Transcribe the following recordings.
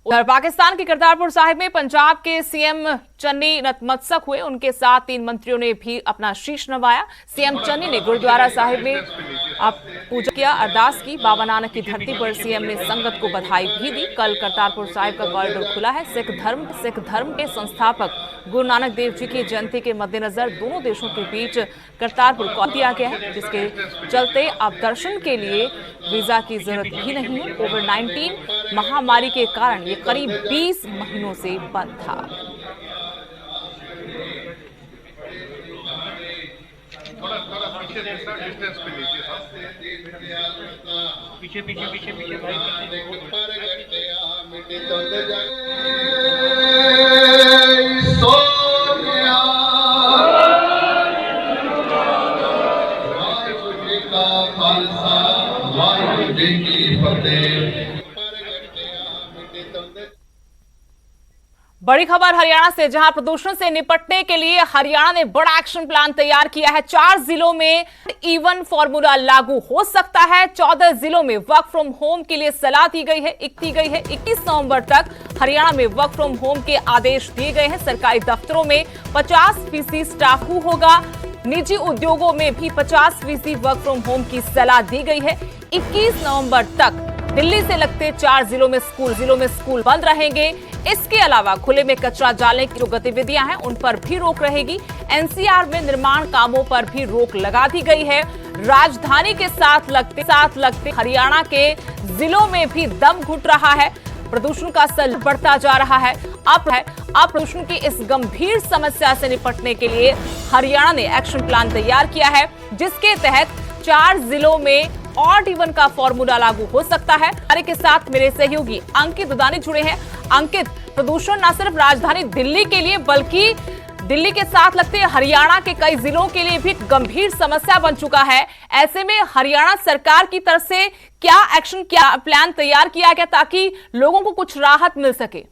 उधर पाकिस्तान के करतारपुर साहिब में पंजाब के सीएम चन्नी नतमस्तक हुए। उनके साथ 3 मंत्रियों ने भी अपना शीश नवाया। सीएम चन्नी ने गुरुद्वारा साहिब में पूजा किया, अरदास की। बाबा नानक की धरती पर सीएम ने संगत को बधाई भी दी। कल करतारपुर साहिब का कॉरिडोर खुला है। सिख धर्म के संस्थापक गुरु नानक देव जी की जयंती के मद्देनजर दोनों देशों के बीच करतारपुर कॉरिडोर दिया गया है, जिसके चलते अब दर्शन के लिए वीजा की जरूरत भी नहीं है। कोविड-19 महामारी के कारण ये करीब 20 महीनों से बंद था। पीछे बड़ी खबर हरियाणा से, जहां प्रदूषण से निपटने के लिए हरियाणा ने बड़ा एक्शन प्लान तैयार किया है। 4 जिलों में इवन फॉर्मूला लागू हो सकता है। 14 जिलों में वर्क फ्रॉम होम के लिए सलाह दी गई है। 21 नवंबर तक हरियाणा में वर्क फ्रॉम होम के आदेश दिए गए हैं। सरकारी दफ्तरों में 50% स्टाफ होगा। निजी उद्योगों में भी 50% वर्क फ्रॉम होम की सलाह दी गई है। 21 नवंबर तक दिल्ली से लगते 4 जिलों में स्कूल बंद रहेंगे। इसके अलावा खुले में कचरा डालने की जो गतिविधियां हैं उन पर भी रोक रहेगी। एनसीआर में निर्माण कामों पर भी रोक लगा दी गई है। राजधानी के साथ लगते हरियाणा के जिलों में भी दम घुट रहा है। प्रदूषण का स्तर बढ़ता जा रहा है। अब प्रदूषण की इस गंभीर समस्या से निपटने के लिए हरियाणा ने एक्शन प्लान तैयार किया है, जिसके तहत 4 जिलों में ऑड इवन का फॉर्मूला लागू हो सकता है। हमारे के साथ मेरे सहयोगी अंकित दुदानी जुड़े हैं। अंकित, प्रदूषण न सिर्फ राजधानी दिल्ली के लिए बल्कि दिल्ली के साथ लगते हरियाणा के कई जिलों के लिए भी गंभीर समस्या बन चुका है। ऐसे में हरियाणा सरकार की तरफ से क्या प्लान तैयार किया गया ताकि लोगों को कुछ राहत मिल सके?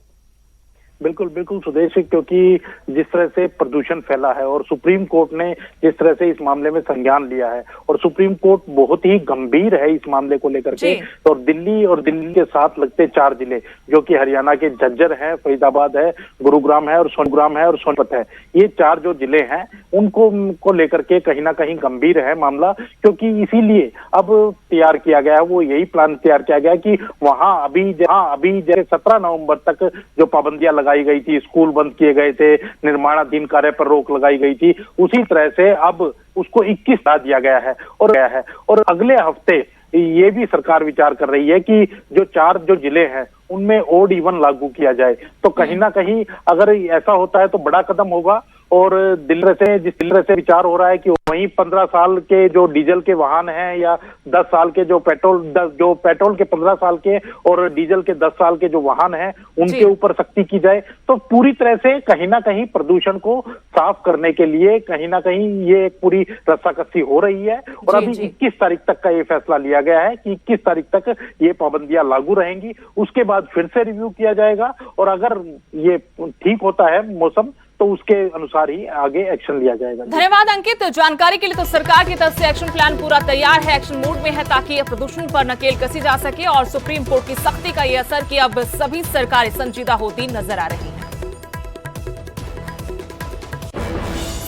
बिल्कुल सुदेश, क्योंकि जिस तरह से प्रदूषण फैला है और सुप्रीम कोर्ट ने जिस तरह से इस मामले में संज्ञान लिया है और सुप्रीम कोर्ट बहुत ही गंभीर है इस मामले को लेकर के, और दिल्ली के साथ लगते 4 जिले जो कि हरियाणा के झज्जर है, फरीदाबाद है, गुरुग्राम है और सोनीपत है, ये 4 जो जिले हैं उनको लेकर के कहीं ना कहीं गंभीर है मामला। क्योंकि इसीलिए अब तैयार किया गया है, वो यही प्लान तैयार किया गया कि वहां अभी जैसे 17 नवंबर तक जो पाबंदियां लगाई गई थी, स्कूल बंद किए गए थे, निर्माणाधीन कार्य पर रोक लगाई गई थी, उसी तरह से अब उसको 21 दिया गया है। और अगले हफ्ते ये भी सरकार विचार कर रही है कि जो 4 जिले हैं उनमें ओड इवन लागू किया जाए। तो कहीं ना कहीं अगर ऐसा होता है तो बड़ा कदम होगा। और जिस दिल्ली से विचार हो रहा है कि वहीं 15 साल के जो डीजल के वाहन हैं या 10 साल के जो पेट्रोल के 15 साल के और डीजल के 10 साल के जो वाहन हैं उनके ऊपर सख्ती की जाए। तो पूरी तरह से कहीं ना कहीं प्रदूषण को साफ करने के लिए कहीं ना कहीं ये एक पूरी रस्साकसी हो रही है। और अभी 21 तारीख तक का ये फैसला लिया गया है कि 21 तारीख तक ये पाबंदियां लागू रहेंगी। उसके बाद फिर से रिव्यू किया जाएगा और अगर ये ठीक होता है मौसम तो उसके अनुसार ही आगे एक्शन लिया जाएगा। धन्यवाद अंकित। जानकारी के लिए तो सरकार की तरफ से एक्शन प्लान पूरा तैयार है, एक्शन मोड में है ताकि यह प्रदूषण पर नकेल कसी जा सके। और सुप्रीम कोर्ट की सख्ती का यह असर कि अब सभी सरकारें संजीदा होती नजर आ रही हैं।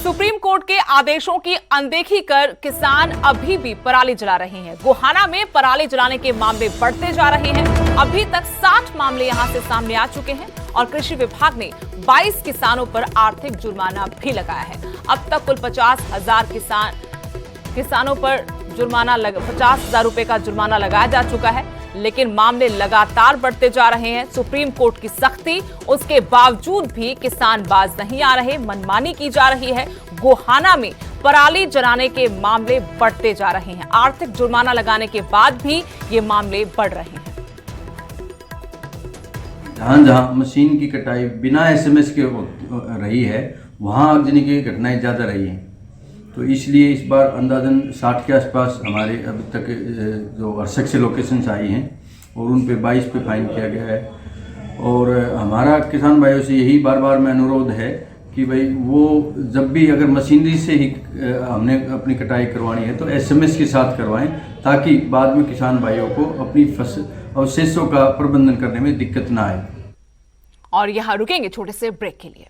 सुप्रीम कोर्ट के आदेशों की अनदेखी कर किसान अभी भी पराली जला रहे हैं। गोहाना में पराली जलाने के मामले बढ़ते जा रहे हैं। अभी तक 60 मामले यहां से सामने आ चुके हैं और कृषि विभाग ने 22 किसानों पर आर्थिक जुर्माना भी लगाया है। अब तक कुल 50,000 किसानों पर 50,000 रुपए का जुर्माना लगाया जा चुका है, लेकिन मामले लगातार बढ़ते जा रहे हैं। सुप्रीम कोर्ट की सख्ती, उसके बावजूद भी किसान बाज नहीं आ रहे, मनमानी की जा रही है। गोहाना में पराली जलाने के मामले बढ़ते जा रहे हैं। आर्थिक जुर्माना लगाने के बाद भी ये मामले बढ़ रहे हैं। जहाँ मशीन की कटाई बिना एसएमएस के रही है, वहाँ आगजनी की घटनाएं ज़्यादा रही हैं। तो इसलिए इस बार अंदाजन 60 के आसपास हमारे अभी तक जो अरसक से लोकेशंस आई हैं और उन पे 22 पे फाइन किया गया है। और हमारा किसान भाइयों से यही बार बार में अनुरोध है कि भाई वो जब भी अगर मशीनरी से ही हमने अपनी कटाई करवानी है तो एसएमएस के साथ करवाएं, ताकि बाद में किसान भाइयों को अपनी अवशेषों का प्रबंधन करने में दिक्कत ना आए। और यहां रुकेंगे छोटे से ब्रेक के लिए।